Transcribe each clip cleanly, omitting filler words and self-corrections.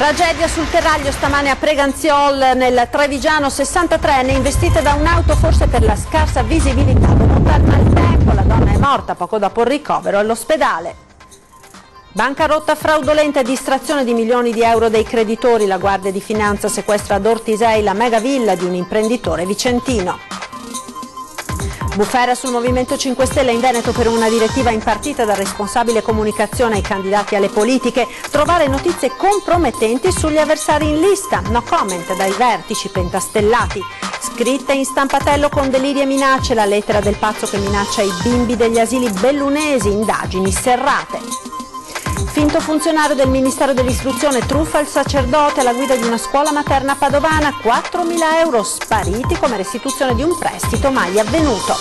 Tragedia sul Terraglio stamane a Preganziol, nel Trevigiano. 63enne investita da un'auto forse per la scarsa visibilità dovuta al maltempo. La donna è morta poco dopo il ricovero all'ospedale. Bancarotta fraudolenta e distrazione di milioni di euro dei creditori. La Guardia di Finanza sequestra ad Ortisei la megavilla di un imprenditore vicentino. Bufera sul Movimento 5 Stelle in Veneto per una direttiva impartita dal responsabile comunicazione ai candidati alle politiche. Trovare notizie compromettenti sugli avversari in lista. No comment dai vertici pentastellati. Scritta in stampatello con deliri e minacce, la lettera del pazzo che minaccia i bimbi degli asili bellunesi. Indagini serrate. Finto funzionario del Ministero dell'Istruzione truffa il sacerdote alla guida di una scuola materna padovana. 4.000 euro spariti come restituzione di un prestito mai avvenuto.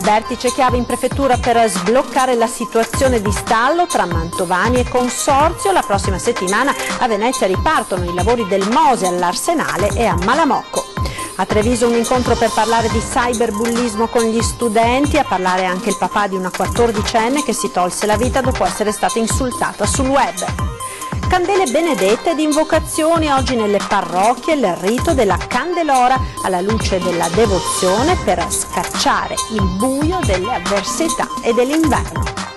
Vertice chiave in prefettura per sbloccare la situazione di stallo tra Mantovani e Consorzio. La prossima settimana a Venezia ripartono i lavori del Mose all'Arsenale e a Malamocco. A Treviso un incontro per parlare di cyberbullismo con gli studenti, a parlare anche il papà di una 14enne che si tolse la vita dopo essere stata insultata sul web. Candele benedette ed invocazioni oggi nelle parrocchie, il rito della Candelora alla luce della devozione per scacciare il buio delle avversità e dell'inverno.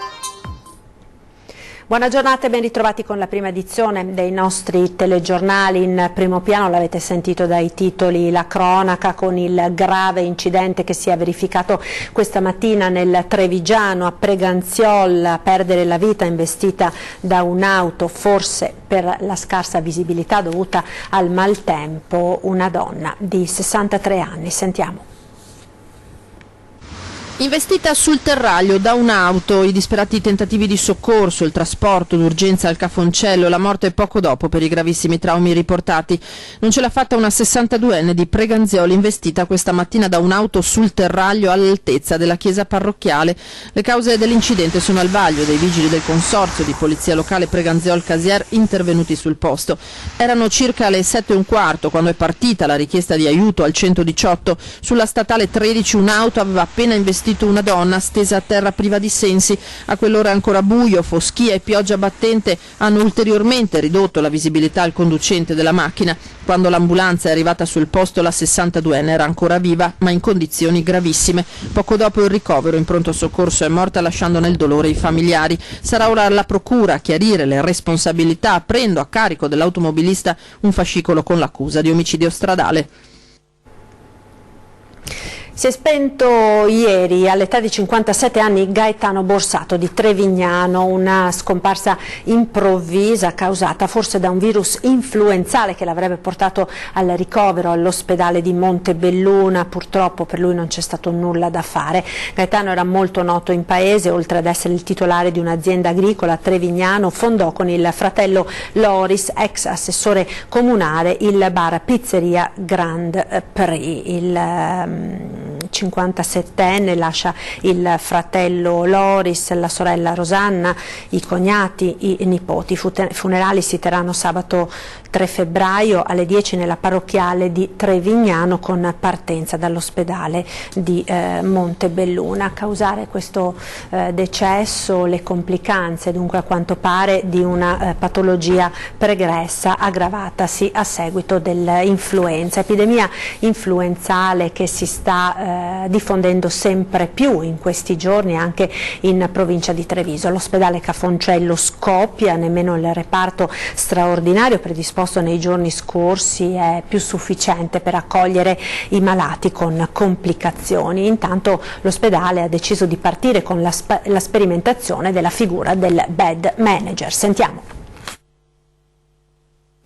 Buona giornata e ben ritrovati con la prima edizione dei nostri telegiornali. In primo piano, l'avete sentito dai titoli, la cronaca con il grave incidente che si è verificato questa mattina nel Trevigiano a Preganziol. A perdere la vita investita da un'auto, forse per la scarsa visibilità dovuta al maltempo, una donna di 63 anni. Sentiamo. Investita sul Terraglio da un'auto, i disperati tentativi di soccorso, il trasporto d'urgenza al Cafoncello, la morte poco dopo per i gravissimi traumi riportati. Non ce l'ha fatta una 62enne di Preganziol investita questa mattina da un'auto sul Terraglio all'altezza della chiesa parrocchiale. Le cause dell'incidente sono al vaglio dei vigili del consorzio di polizia locale Preganziol Casier intervenuti sul posto. Erano circa le 7:15 quando è partita la richiesta di aiuto al 118. Sulla statale 13 un'auto aveva appena investito una donna stesa a terra priva di sensi. A quell'ora ancora buio, foschia e pioggia battente hanno ulteriormente ridotto la visibilità al conducente della macchina. Quando l'ambulanza è arrivata sul posto la 62enne era ancora viva ma in condizioni gravissime. Poco dopo il ricovero in pronto soccorso è morta lasciando nel dolore i familiari. Sarà ora la procura a chiarire le responsabilità aprendo a carico dell'automobilista un fascicolo con l'accusa di omicidio stradale. Si è spento ieri all'età di 57 anni Gaetano Borsato di Trevignano, una scomparsa improvvisa causata forse da un virus influenzale che l'avrebbe portato al ricovero all'ospedale di Montebelluna. Purtroppo per lui non c'è stato nulla da fare. Gaetano era molto noto in paese, oltre ad essere il titolare di un'azienda agricola a Trevignano, fondò con il fratello Loris, ex assessore comunale, il bar Pizzeria Grand Prix. Il 57enne lascia il fratello Loris, la sorella Rosanna, i cognati, i nipoti. I funerali si terranno sabato 3 febbraio alle 10 nella parrocchiale di Trevignano con partenza dall'ospedale di Montebelluna. A causare questo decesso le complicanze, dunque a quanto pare, di una patologia pregressa aggravatasi a seguito dell'influenza, epidemia influenzale che si sta diffondendo sempre più in questi giorni anche in provincia di Treviso. L'ospedale Cafoncello scoppia, nemmeno il reparto straordinario predisposto nei giorni scorsi è più sufficiente per accogliere i malati con complicazioni. Intanto l'ospedale ha deciso di partire con la sperimentazione della figura del bed manager. Sentiamo.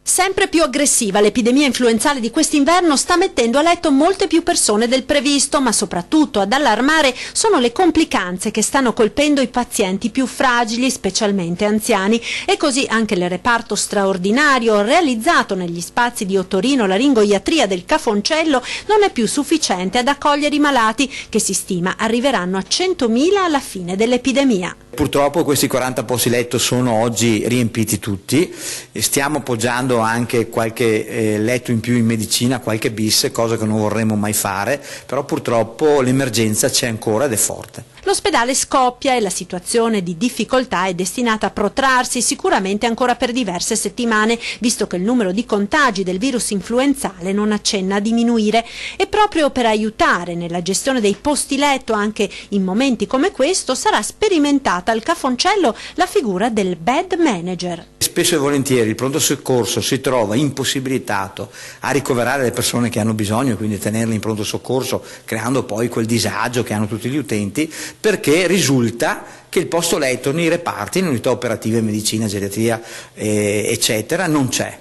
Sempre più aggressiva, l'epidemia influenzale di quest'inverno sta mettendo a letto molte più persone del previsto, ma soprattutto ad allarmare sono le complicanze che stanno colpendo i pazienti più fragili, specialmente anziani, e così anche il reparto straordinario realizzato negli spazi di otorino-laringoiatria del Cafoncello non è più sufficiente ad accogliere i malati, che si stima arriveranno a 100.000 alla fine dell'epidemia. Purtroppo questi 40 posti letto sono oggi riempiti tutti e stiamo appoggiando anche qualche letto in più in medicina, qualche bis, cosa che non vorremmo mai fare, però purtroppo l'emergenza c'è ancora ed è forte. L'ospedale scoppia e la situazione di difficoltà è destinata a protrarsi sicuramente ancora per diverse settimane, visto che il numero di contagi del virus influenzale non accenna a diminuire, e proprio per aiutare nella gestione dei posti letto anche in momenti come questo sarà sperimentata al Cafoncello la figura del bed manager. Spesso e volentieri il pronto soccorso si trova impossibilitato a ricoverare le persone che hanno bisogno, quindi tenerle in pronto soccorso, creando poi quel disagio che hanno tutti gli utenti, perché risulta che il posto letto nei reparti, in unità operative, medicina, geriatria, eccetera, non c'è.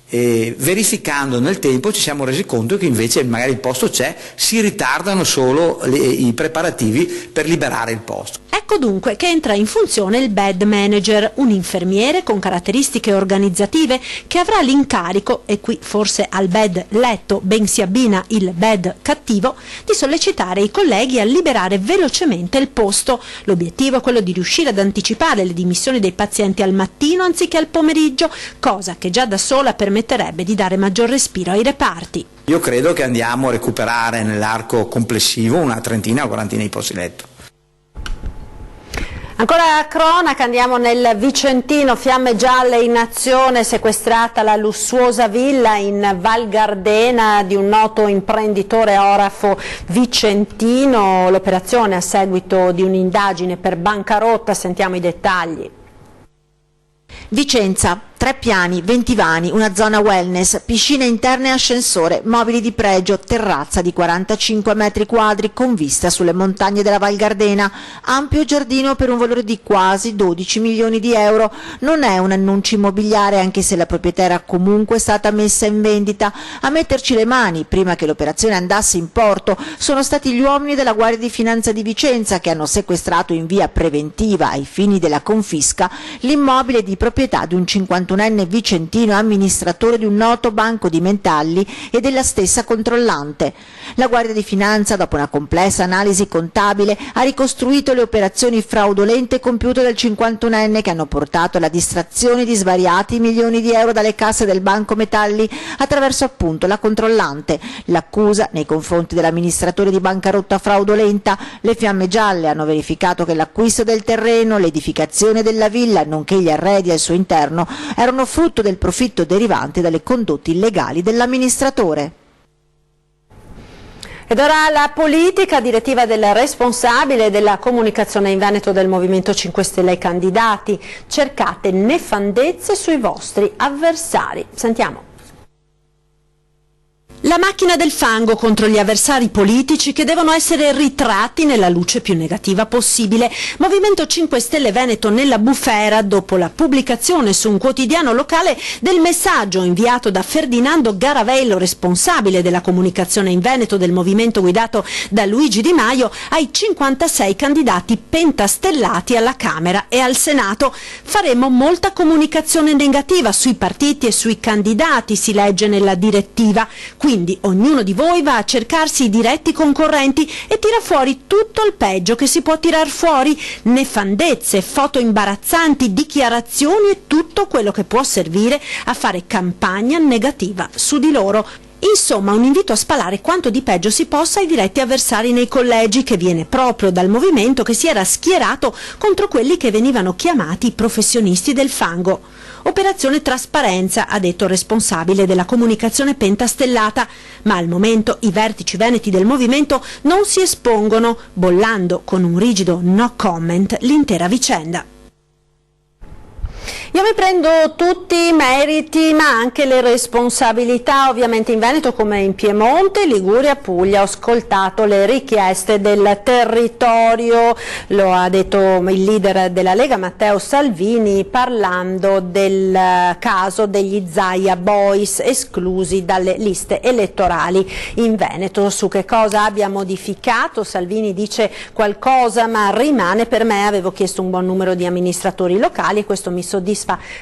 Verificando nel tempo ci siamo resi conto che invece magari il posto c'è, si ritardano solo i preparativi per liberare il posto. Ecco dunque che entra in funzione il bed manager, un infermiere con caratteristiche organizzative che avrà l'incarico, e qui forse al bed letto ben si abbina il bed cattivo, di sollecitare i colleghi a liberare velocemente il posto. L'obiettivo è quello di riuscire ad anticipare le dimissioni dei pazienti al mattino anziché al pomeriggio, cosa che già da sola permetterebbe di dare maggior respiro ai reparti. Io credo che andiamo a recuperare nell'arco complessivo una trentina o quarantina di posti letto. Ancora cronaca, andiamo nel Vicentino, fiamme gialle in azione, sequestrata la lussuosa villa in Val Gardena di un noto imprenditore orafo vicentino, l'operazione a seguito di un'indagine per bancarotta, sentiamo i dettagli. Vicenza, 3 piani, 20 vani, una zona wellness, piscine interne e ascensore, mobili di pregio, terrazza di 45 metri quadri con vista sulle montagne della Val Gardena, ampio giardino per un valore di quasi 12 milioni di euro. Non è un annuncio immobiliare, anche se la proprietà era comunque stata messa in vendita. A metterci le mani prima che l'operazione andasse in porto sono stati gli uomini della Guardia di Finanza di Vicenza, che hanno sequestrato in via preventiva ai fini della confisca l'immobile di proprietà di un 51enne vicentino, amministratore di un noto banco di metalli e della stessa controllante. La Guardia di Finanza, dopo una complessa analisi contabile, ha ricostruito le operazioni fraudolente compiute dal 51enne, che hanno portato alla distrazione di svariati milioni di euro dalle casse del banco metalli attraverso appunto la controllante. L'accusa nei confronti dell'amministratore di bancarotta fraudolenta. Le fiamme gialle hanno verificato che l'acquisto del terreno, l'edificazione della villa, nonché gli arredi al suo interno erano frutto del profitto derivante dalle condotte illegali dell'amministratore. Ed ora la politica, direttiva del responsabile della comunicazione in Veneto del Movimento 5 Stelle ai candidati. Cercate nefandezze sui vostri avversari. Sentiamo. La macchina del fango contro gli avversari politici che devono essere ritratti nella luce più negativa possibile. Movimento 5 Stelle Veneto nella bufera dopo la pubblicazione su un quotidiano locale del messaggio inviato da Ferdinando Garavello, responsabile della comunicazione in Veneto del movimento guidato da Luigi Di Maio, ai 56 candidati pentastellati alla Camera e al Senato. Faremo molta comunicazione negativa sui partiti e sui candidati, si legge nella direttiva. Quindi ognuno di voi va a cercarsi i diretti concorrenti e tira fuori tutto il peggio che si può tirar fuori, nefandezze, foto imbarazzanti, dichiarazioni e tutto quello che può servire a fare campagna negativa su di loro. Insomma, un invito a spalare quanto di peggio si possa ai diretti avversari nei collegi, che viene proprio dal movimento che si era schierato contro quelli che venivano chiamati i professionisti del fango. Operazione trasparenza, ha detto il responsabile della comunicazione pentastellata, ma al momento i vertici veneti del movimento non si espongono, bollando con un rigido no comment l'intera vicenda. Io mi prendo tutti i meriti ma anche le responsabilità, ovviamente in Veneto come in Piemonte, Liguria, Puglia. Ho ascoltato le richieste del territorio, lo ha detto il leader della Lega Matteo Salvini, parlando del caso degli Zaia Boys esclusi dalle liste elettorali in Veneto. Su che cosa abbia modificato Salvini dice qualcosa, ma rimane per me. Avevo chiesto un buon numero di amministratori locali e questo mi soddisfa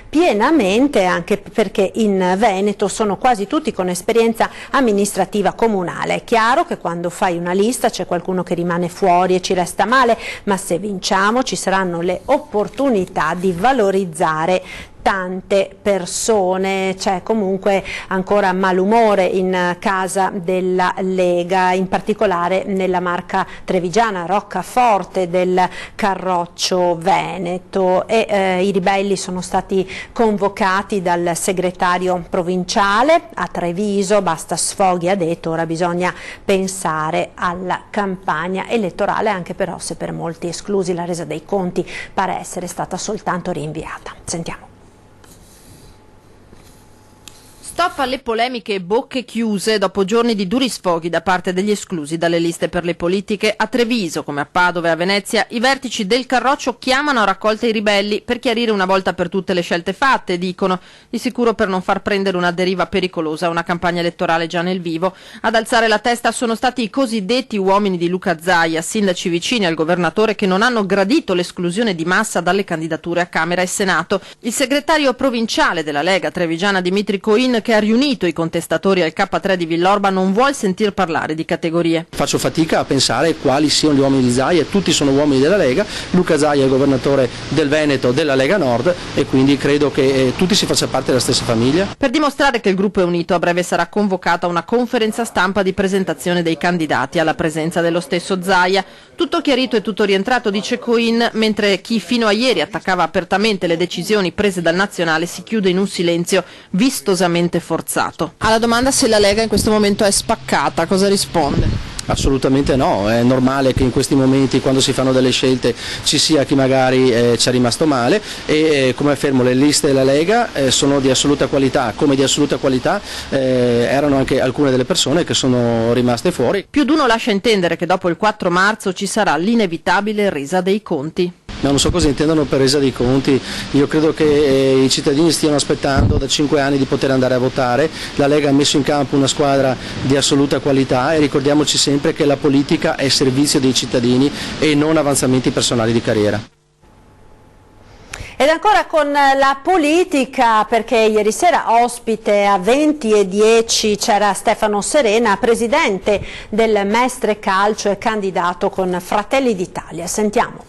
pienamente, anche perché in Veneto sono quasi tutti con esperienza amministrativa comunale. È chiaro che quando fai una lista c'è qualcuno che rimane fuori e ci resta male, ma se vinciamo ci saranno le opportunità di valorizzare tante persone, c'è comunque ancora malumore in casa della Lega, in particolare nella Marca trevigiana, roccaforte del Carroccio Veneto, e i ribelli sono stati convocati dal segretario provinciale a Treviso. Basta sfoghi, ha detto, ora bisogna pensare alla campagna elettorale, anche però se per molti esclusi la resa dei conti pare essere stata soltanto rinviata. Sentiamo. Stop alle polemiche e bocche chiuse dopo giorni di duri sfoghi da parte degli esclusi dalle liste per le politiche. A Treviso, come a Padova e a Venezia, i vertici del Carroccio chiamano a raccolta i ribelli per chiarire una volta per tutte le scelte fatte, dicono, di sicuro per non far prendere una deriva pericolosa a una campagna elettorale già nel vivo. Ad alzare la testa sono stati i cosiddetti uomini di Luca Zaia, sindaci vicini al governatore, che non hanno gradito l'esclusione di massa dalle candidature a Camera e Senato. Il segretario provinciale della Lega trevigiana Dimitri Coin, che ha riunito i contestatori al K3 di Villorba, non vuol sentir parlare di categorie. Faccio fatica a pensare quali siano gli uomini di Zaia, tutti sono uomini della Lega, Luca Zaia è il governatore del Veneto della Lega Nord e quindi credo che tutti si faccia parte della stessa famiglia. Per dimostrare che il gruppo è unito, a breve sarà convocata una conferenza stampa di presentazione dei candidati alla presenza dello stesso Zaia. Tutto chiarito e tutto rientrato, dice Coin, mentre chi fino a ieri attaccava apertamente le decisioni prese dal Nazionale si chiude in un silenzio vistosamente forzato. Alla domanda se la Lega in questo momento è spaccata, cosa risponde? Assolutamente no, è normale che in questi momenti, quando si fanno delle scelte, ci sia chi magari ci è rimasto male e come affermo, le liste della Lega sono di assoluta qualità, come di assoluta qualità erano anche alcune delle persone che sono rimaste fuori. Più d'uno lascia intendere che dopo il 4 marzo ci sarà l'inevitabile resa dei conti. Ma non so cosa intendono per resa dei conti, io credo che i cittadini stiano aspettando da 5 anni di poter andare a votare, la Lega ha messo in campo una squadra di assoluta qualità e ricordiamoci sempre che la politica è servizio dei cittadini e non avanzamenti personali di carriera. Ed ancora con la politica, perché ieri sera ospite a 20:10 c'era Stefano Serena, presidente del Mestre Calcio e candidato con Fratelli d'Italia. Sentiamo.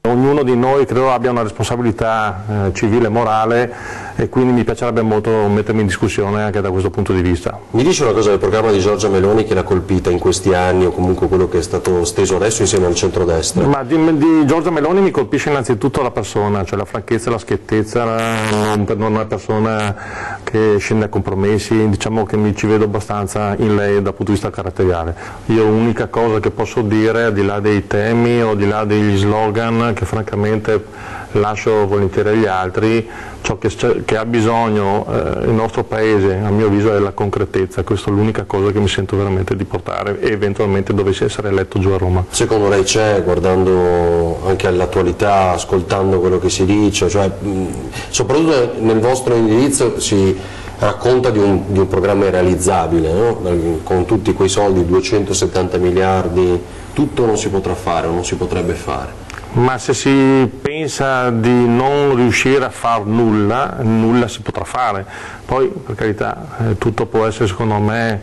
Ognuno di noi credo abbia una responsabilità civile e morale e quindi mi piacerebbe molto mettermi in discussione anche da questo punto di vista. Mi dice una cosa del programma di Giorgia Meloni che l'ha colpita in questi anni o comunque quello che è stato steso adesso insieme al centrodestra? Ma di Giorgia Meloni mi colpisce innanzitutto la persona, cioè la franchezza e la schiettezza, non è una persona che scende a compromessi, diciamo che mi ci vedo abbastanza in lei dal punto di vista caratteriale. Io l'unica cosa che posso dire, al di là dei temi o al di là degli slogan, che francamente lascio volentieri agli altri, ciò che ha bisogno il nostro paese, a mio avviso, è la concretezza. Questa è l'unica cosa che mi sento veramente di portare e eventualmente dovessi essere eletto giù a Roma. Secondo lei c'è, guardando anche all'attualità, ascoltando quello che si dice, cioè, soprattutto nel vostro indirizzo si racconta di un programma irrealizzabile, no? Con tutti quei soldi, 270 miliardi, tutto non si potrà fare o non si potrebbe fare. Ma se si pensa di non riuscire a far nulla, nulla si potrà fare. Poi, per carità, tutto può essere, secondo me,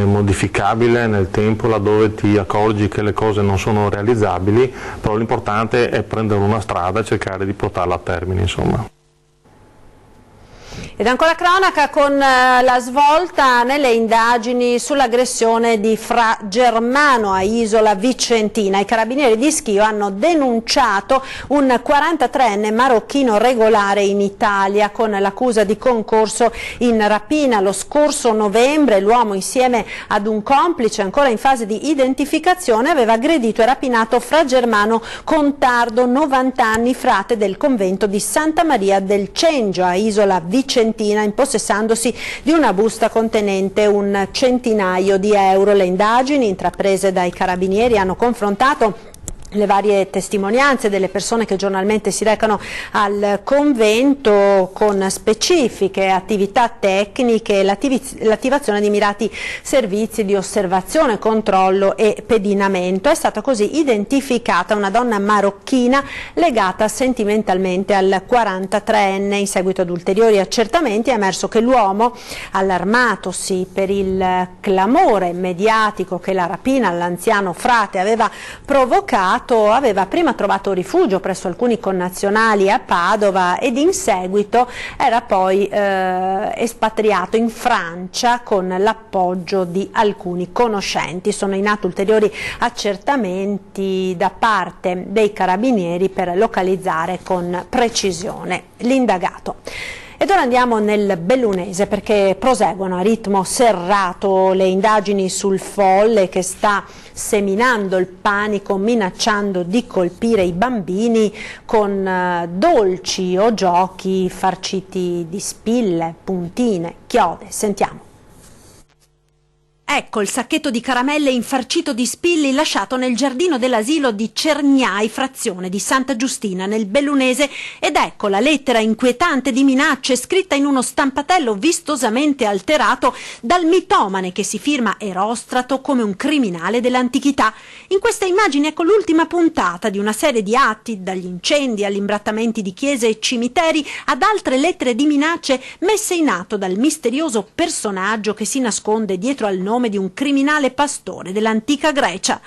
modificabile nel tempo laddove ti accorgi che le cose non sono realizzabili, però l'importante è prendere una strada e cercare di portarla a termine, insomma. Ed ancora cronaca con la svolta nelle indagini sull'aggressione di Fra Germano a Isola Vicentina. I carabinieri di Schio hanno denunciato un 43enne marocchino regolare in Italia con l'accusa di concorso in rapina. Lo scorso novembre l'uomo, insieme ad un complice ancora in fase di identificazione, aveva aggredito e rapinato Fra Germano Contardo, 90 anni, frate del convento di Santa Maria del Cengio a Isola Vicentina, impossessandosi di una busta contenente un centinaio di euro. Le indagini intraprese dai carabinieri hanno confrontato le varie testimonianze delle persone che giornalmente si recano al convento con specifiche attività tecniche e l'attivazione di mirati servizi di osservazione, controllo e pedinamento. È stata così identificata una donna marocchina legata sentimentalmente al 43enne. In seguito ad ulteriori accertamenti è emerso che l'uomo, allarmatosi per il clamore mediatico che la rapina all'anziano frate aveva provocato, indagato aveva prima trovato rifugio presso alcuni connazionali a Padova ed in seguito era poi espatriato in Francia con l'appoggio di alcuni conoscenti. Sono in atto ulteriori accertamenti da parte dei carabinieri per localizzare con precisione l'indagato. Ed ora andiamo nel Bellunese perché proseguono a ritmo serrato le indagini sul folle che sta seminando il panico, minacciando di colpire i bambini con dolci o giochi farciti di spille, puntine, chiode. Sentiamo. Ecco il sacchetto di caramelle infarcito di spilli lasciato nel giardino dell'asilo di Cerniai, frazione di Santa Giustina, nel Bellunese, ed ecco la lettera inquietante di minacce scritta in uno stampatello vistosamente alterato dal mitomane che si firma Erostrato come un criminale dell'antichità. In questa immagine ecco l'ultima puntata di una serie di atti, dagli incendi agli imbrattamenti di chiese e cimiteri ad altre lettere di minacce messe in atto dal misterioso personaggio che si nasconde dietro al nome di un criminale pastore dell'antica Grecia.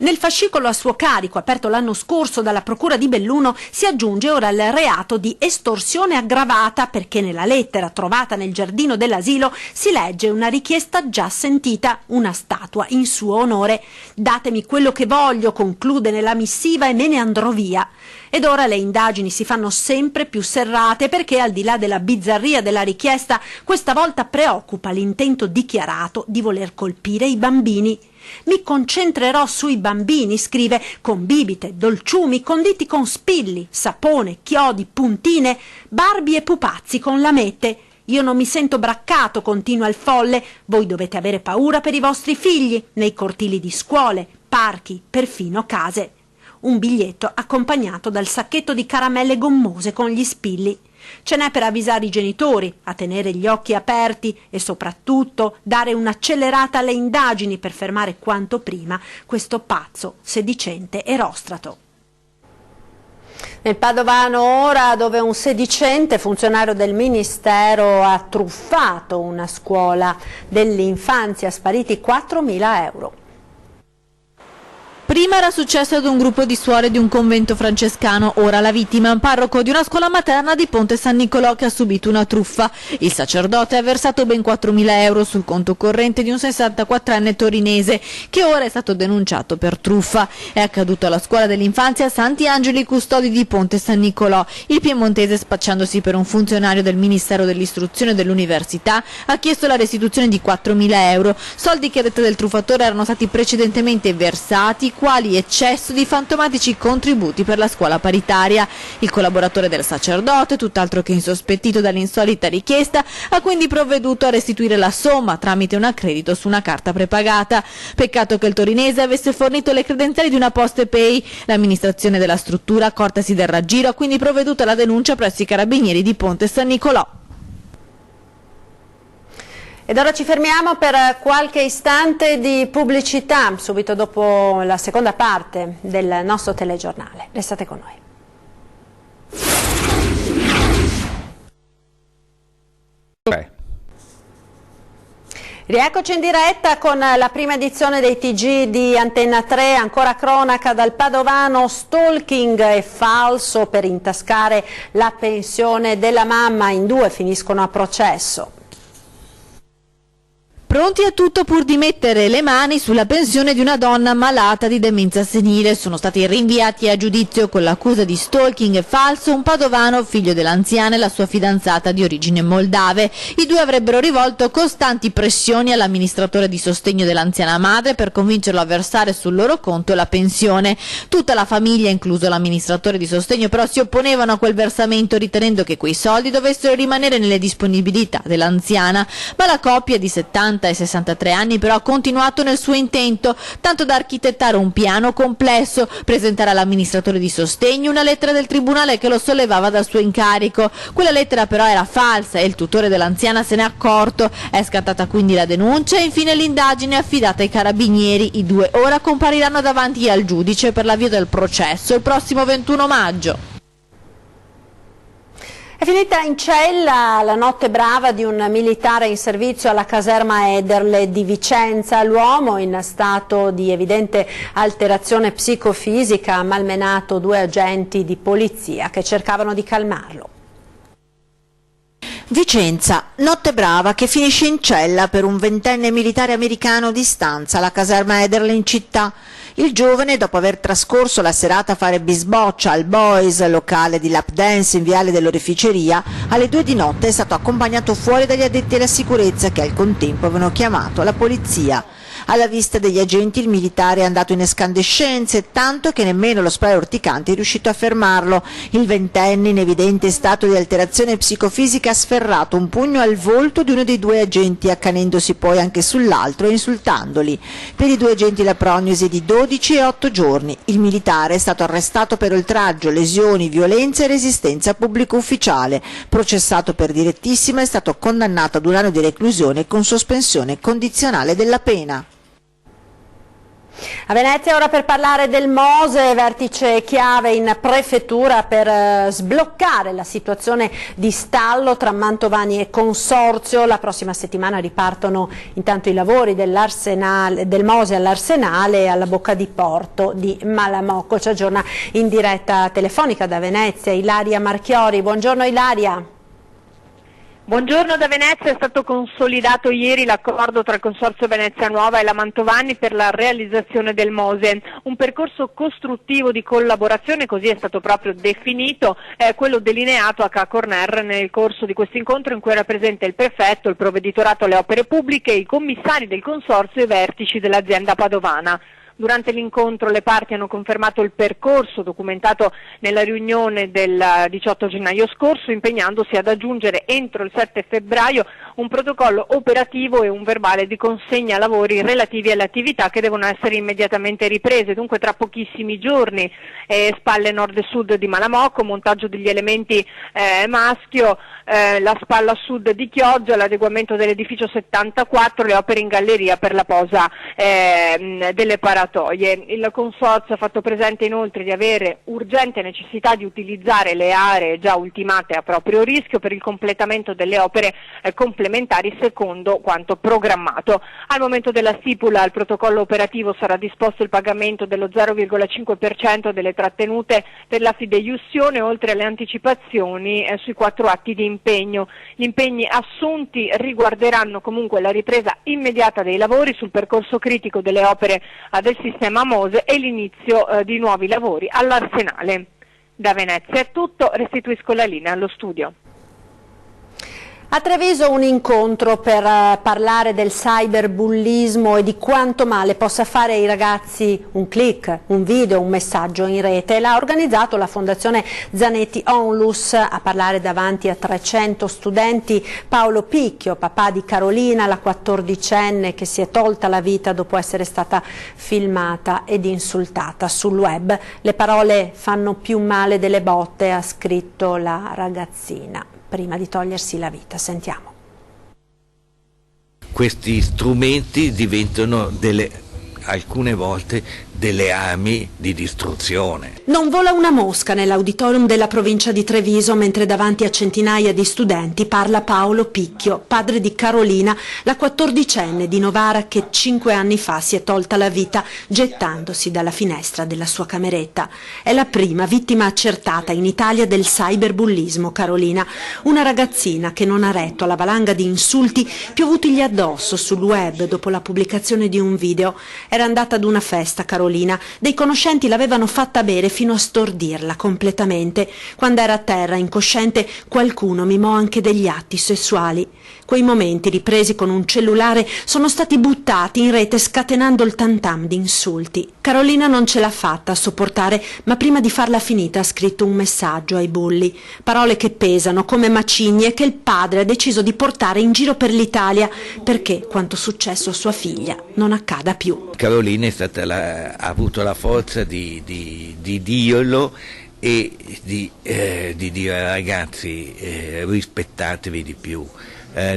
Nel fascicolo a suo carico, aperto l'anno scorso dalla Procura di Belluno, si aggiunge ora il reato di estorsione aggravata perché nella lettera trovata nel giardino dell'asilo si legge una richiesta già sentita, una statua in suo onore. «Datemi quello che voglio», conclude nella missiva, «e me ne andrò via». Ed ora le indagini si fanno sempre più serrate perché, al di là della bizzarria della richiesta, questa volta preoccupa l'intento dichiarato di voler colpire i bambini. «Mi concentrerò sui bambini», scrive, «con bibite, dolciumi conditi con spilli, sapone, chiodi, puntine, Barbie e pupazzi con lamette. Io non mi sento braccato», continua il folle, «voi dovete avere paura per i vostri figli, nei cortili di scuole, parchi, perfino case». Un biglietto accompagnato dal sacchetto di caramelle gommose con gli spilli. Ce n'è per avvisare i genitori, a tenere gli occhi aperti e soprattutto dare un'accelerata alle indagini per fermare quanto prima questo pazzo sedicente Erostrato. Nel Padovano ora, dove un sedicente funzionario del Ministero ha truffato una scuola dell'infanzia, spariti 4.000 euro. Prima era successo ad un gruppo di suore di un convento francescano, ora la vittima è un parroco di una scuola materna di Ponte San Nicolò che ha subito una truffa. Il sacerdote ha versato ben 4.000 euro sul conto corrente di un 64enne torinese che ora è stato denunciato per truffa. È accaduto alla scuola dell'infanzia Santi Angeli Custodi di Ponte San Nicolò. Il piemontese, spacciandosi per un funzionario del Ministero dell'Istruzione e dell'Università, ha chiesto la restituzione di 4.000 euro, soldi che a detta del truffatore erano stati precedentemente versati quali eccesso di fantomatici contributi per la scuola paritaria. Il collaboratore del sacerdote, tutt'altro che insospettito dall'insolita richiesta, ha quindi provveduto a restituire la somma tramite un accredito su una carta prepagata. Peccato che il torinese avesse fornito le credenziali di una PostePay. L'amministrazione della struttura, accortasi del raggiro, ha quindi provveduto alla denuncia presso i carabinieri di Ponte San Nicolò. Ed ora ci fermiamo per qualche istante di pubblicità, subito dopo la seconda parte del nostro telegiornale. Restate con noi. Rieccoci in diretta con la prima edizione dei TG di Antenna 3, ancora cronaca dal Padovano, stalking è falso per intascare la pensione della mamma, in 2 finiscono a processo. Pronti a tutto pur di mettere le mani sulla pensione di una donna malata di demenza senile. Sono stati rinviati a giudizio con l'accusa di stalking e falso un padovano, figlio dell'anziana e la sua fidanzata di origine moldave. I 2 avrebbero rivolto costanti pressioni all'amministratore di sostegno dell'anziana madre per convincerlo a versare sul loro conto la pensione. Tutta la famiglia, incluso l'amministratore di sostegno, però si opponevano a quel versamento, ritenendo che quei soldi dovessero rimanere nelle disponibilità dell'anziana. Ma la coppia di 70 e 63 anni però ha continuato nel suo intento, tanto da architettare un piano complesso, presentare all'amministratore di sostegno una lettera del tribunale che lo sollevava dal suo incarico. Quella lettera però era falsa e il tutore dell'anziana se n'è accorto. È scattata quindi la denuncia e infine l'indagine è affidata ai carabinieri. I 2 ora compariranno davanti al giudice per l'avvio del processo il prossimo 21 maggio. È finita in cella la notte brava di un militare in servizio alla caserma Ederle di Vicenza. L'uomo, in stato di evidente alterazione psicofisica, ha malmenato 2 agenti di polizia che cercavano di calmarlo. Vicenza, notte brava che finisce in cella per un 20enne militare americano di stanza alla caserma Ederle in città. Il giovane, dopo aver trascorso la serata a fare bisboccia al Boys, locale di lap dance in viale dell'Oreficeria, alle 2 di notte è stato accompagnato fuori dagli addetti alla sicurezza che al contempo avevano chiamato la polizia. Alla vista degli agenti il militare è andato in escandescenze, tanto che nemmeno lo spray urticante è riuscito a fermarlo. Il 20enne, in evidente stato di alterazione psicofisica, ha sferrato un pugno al volto di uno dei 2 agenti, accanendosi poi anche sull'altro e insultandoli. Per i 2 agenti la prognosi è di 12 e 8 giorni. Il militare è stato arrestato per oltraggio, lesioni, violenza e resistenza pubblico ufficiale. Processato per direttissima, è stato condannato ad 1 anno di reclusione con sospensione condizionale della pena. A Venezia ora per parlare del Mose, vertice chiave in prefettura per sbloccare la situazione di stallo tra Mantovani e Consorzio. La prossima settimana ripartono intanto i lavori del Mose all'Arsenale e alla bocca di porto di Malamocco. Ci aggiorna in diretta telefonica da Venezia Ilaria Marchiori. Buongiorno Ilaria. Buongiorno da Venezia. È stato consolidato ieri l'accordo tra il Consorzio Venezia Nuova e la Mantovani per la realizzazione del Mose, un percorso costruttivo di collaborazione, così è stato proprio definito, quello delineato a Ca' Corner nel corso di questo incontro in cui era presente il prefetto, il provveditorato alle opere pubbliche, i commissari del Consorzio e i vertici dell'azienda padovana. Durante l'incontro le parti hanno confermato il percorso documentato nella riunione del 18 gennaio scorso, impegnandosi ad aggiungere entro il 7 febbraio un protocollo operativo e un verbale di consegna lavori relativi alle attività che devono essere immediatamente riprese, dunque tra pochissimi giorni. Spalle nord e sud di Malamocco, montaggio degli elementi maschio, la spalla sud di Chioggia, l'adeguamento dell'edificio 74, le opere in galleria per la posa delle paratoie. Il Consorzio ha fatto presente inoltre di avere urgente necessità di utilizzare le aree già ultimate a proprio rischio per il completamento delle opere complementari secondo quanto programmato. Al momento della stipula al protocollo operativo sarà disposto il pagamento dello 0,5% delle trattenute per la fideiussione, oltre alle anticipazioni sui 4 atti di impegno. Gli impegni assunti riguarderanno comunque la ripresa immediata dei lavori sul percorso critico delle opere del sistema Mose e l'inizio di nuovi lavori all'Arsenale. Da Venezia è tutto, restituisco la linea allo studio. A Treviso un incontro per parlare del cyberbullismo e di quanto male possa fare ai ragazzi un click, un video, un messaggio in rete. L'ha organizzato la Fondazione Zanetti Onlus. A parlare davanti a 300 studenti Paolo Picchio, papà di Carolina, la 14enne che si è tolta la vita dopo essere stata filmata ed insultata sul web. Le parole fanno più male delle botte, ha scritto la ragazzina. Prima di togliersi la vita. Sentiamo. Questi strumenti diventano alcune volte delle armi di distruzione. Non vola una mosca nell'auditorium della provincia di Treviso mentre davanti a centinaia di studenti parla Paolo Picchio, padre di Carolina, la 14enne di Novara che 5 anni fa si è tolta la vita gettandosi dalla finestra della sua cameretta. È la prima vittima accertata in Italia del cyberbullismo, Carolina, una ragazzina che non ha retto alla valanga di insulti piovutigli addosso sul web dopo la pubblicazione di un video. Era andata ad una festa, Carolina. Dei conoscenti l'avevano fatta bere fino a stordirla completamente. Quando era a terra, incosciente, qualcuno mimò anche degli atti sessuali. Quei momenti, ripresi con un cellulare, sono stati buttati in rete scatenando il tantam di insulti. Carolina non ce l'ha fatta a sopportare, ma prima di farla finita ha scritto un messaggio ai bulli. Parole che pesano come macigni e che il padre ha deciso di portare in giro per l'Italia perché quanto successo a sua figlia non accada più. Carolina ha avuto la forza di dirlo e di dire ragazzi rispettatevi di più,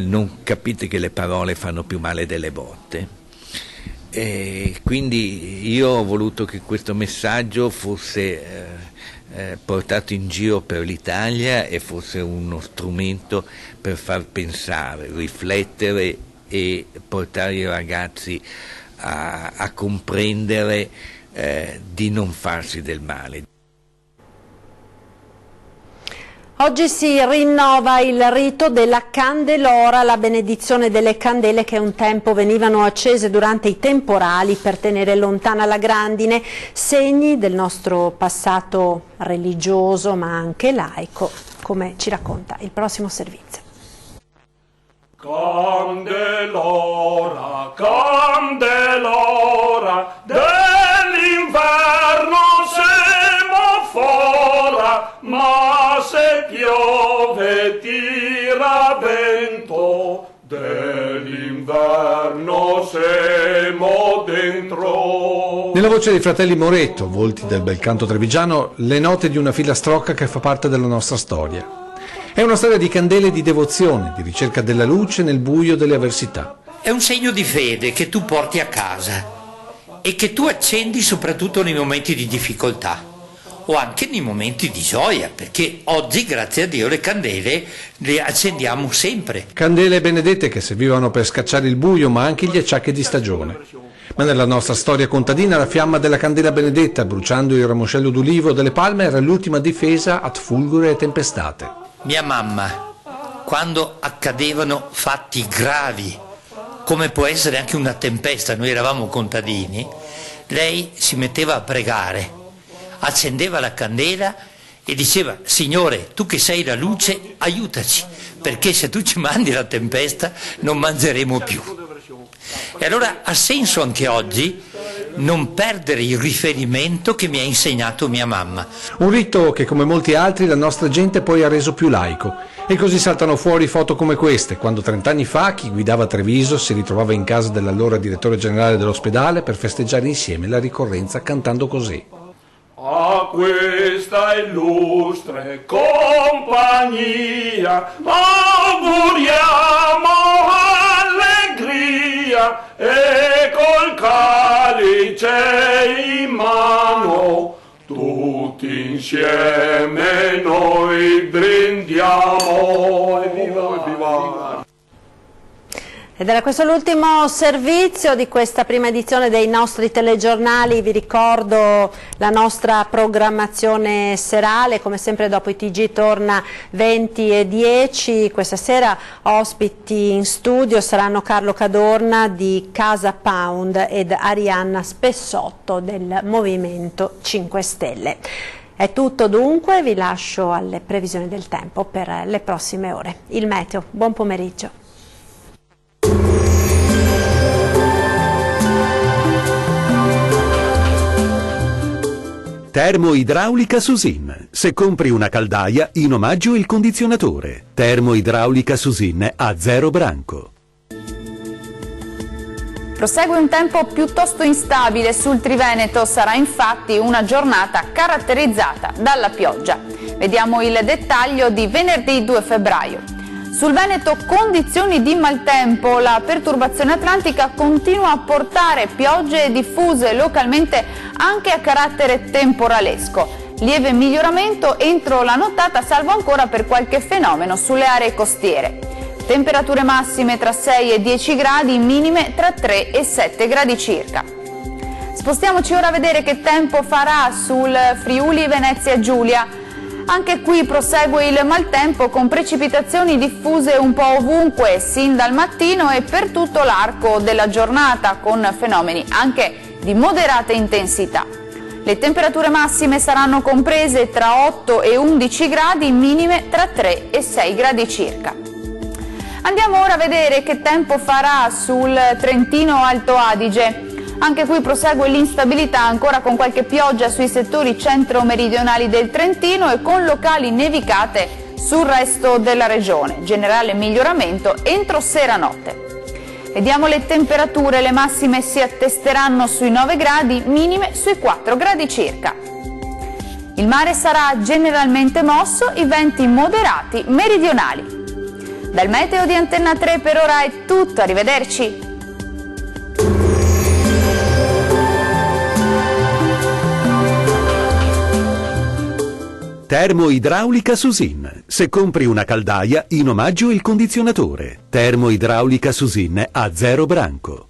non capite che le parole fanno più male delle botte. Quindi io ho voluto che questo messaggio fosse portato in giro per l'Italia e fosse uno strumento per far pensare, riflettere e portare i ragazzi a comprendere di non farsi del male. Oggi si rinnova il rito della candelora, la benedizione delle candele che un tempo venivano accese durante i temporali per tenere lontana la grandine, segni del nostro passato religioso ma anche laico, come ci racconta il prossimo servizio. Candelora, candelora, dell'inverno semafora, ma se piove tira vento, dell'inverno siamo dentro. Nella voce dei fratelli Moretto, volti del bel canto trevigiano, le note di una filastrocca che fa parte della nostra storia. È una storia di candele e di devozione, di ricerca della luce nel buio delle avversità. È un segno di fede che tu porti a casa e che tu accendi soprattutto nei momenti di difficoltà o anche nei momenti di gioia, perché oggi, grazie a Dio, le candele le accendiamo sempre. Candele benedette che servivano per scacciare il buio, ma anche gli acciacchi di stagione. Ma nella nostra storia contadina la fiamma della candela benedetta, bruciando il ramoscello d'ulivo delle palme, era l'ultima difesa ad fulgure e tempestate. Mia mamma, quando accadevano fatti gravi, come può essere anche una tempesta, noi eravamo contadini, lei si metteva a pregare, accendeva la candela e diceva: Signore, tu che sei la luce, aiutaci, perché se tu ci mandi la tempesta non mangeremo più. E allora ha senso anche oggi non perdere il riferimento che mi ha insegnato mia mamma. Un rito che, come molti altri, la nostra gente poi ha reso più laico. E così saltano fuori foto come queste, quando 30 anni fa chi guidava Treviso si ritrovava in casa dell'allora direttore generale dell'ospedale per festeggiare insieme la ricorrenza cantando così. A questa illustre compagnia auguriamo allegria e col calice in mano tutti insieme noi brindiamo. Evviva, evviva. Ed era questo l'ultimo servizio di questa prima edizione dei nostri telegiornali. Vi ricordo la nostra programmazione serale, come sempre dopo i TG torna 20:10. Questa sera ospiti in studio saranno Carlo Cadorna di Casa Pound ed Arianna Spessotto del Movimento 5 Stelle. È tutto dunque, vi lascio alle previsioni del tempo per le prossime ore. Il meteo, buon pomeriggio. Termoidraulica Susin. Se compri una caldaia, in omaggio il condizionatore. Termoidraulica Susin a zero branco. Prosegue un tempo piuttosto instabile sul Triveneto, sarà infatti una giornata caratterizzata dalla pioggia. Vediamo il dettaglio di venerdì 2 febbraio. Sul Veneto condizioni di maltempo, la perturbazione atlantica continua a portare piogge diffuse localmente anche a carattere temporalesco. Lieve miglioramento entro la nottata, salvo ancora per qualche fenomeno sulle aree costiere. Temperature massime tra 6 e 10 gradi, minime tra 3 e 7 gradi circa. Spostiamoci ora a vedere che tempo farà sul Friuli Venezia Giulia. Anche qui prosegue il maltempo con precipitazioni diffuse un po' ovunque, sin dal mattino e per tutto l'arco della giornata, con fenomeni anche di moderata intensità. Le temperature massime saranno comprese tra 8 e 11 gradi, minime tra 3 e 6 gradi circa. Andiamo ora a vedere che tempo farà sul Trentino Alto Adige. Anche qui prosegue l'instabilità, ancora con qualche pioggia sui settori centro-meridionali del Trentino e con locali nevicate sul resto della regione. Generale miglioramento entro sera-notte. Vediamo le temperature, le massime si attesteranno sui 9 gradi, minime sui 4 gradi circa. Il mare sarà generalmente mosso, i venti moderati meridionali. Dal meteo di Antenna 3 per ora è tutto, arrivederci. Termoidraulica Susin. Se compri una caldaia, in omaggio il condizionatore. Termoidraulica Susin a 0 branco.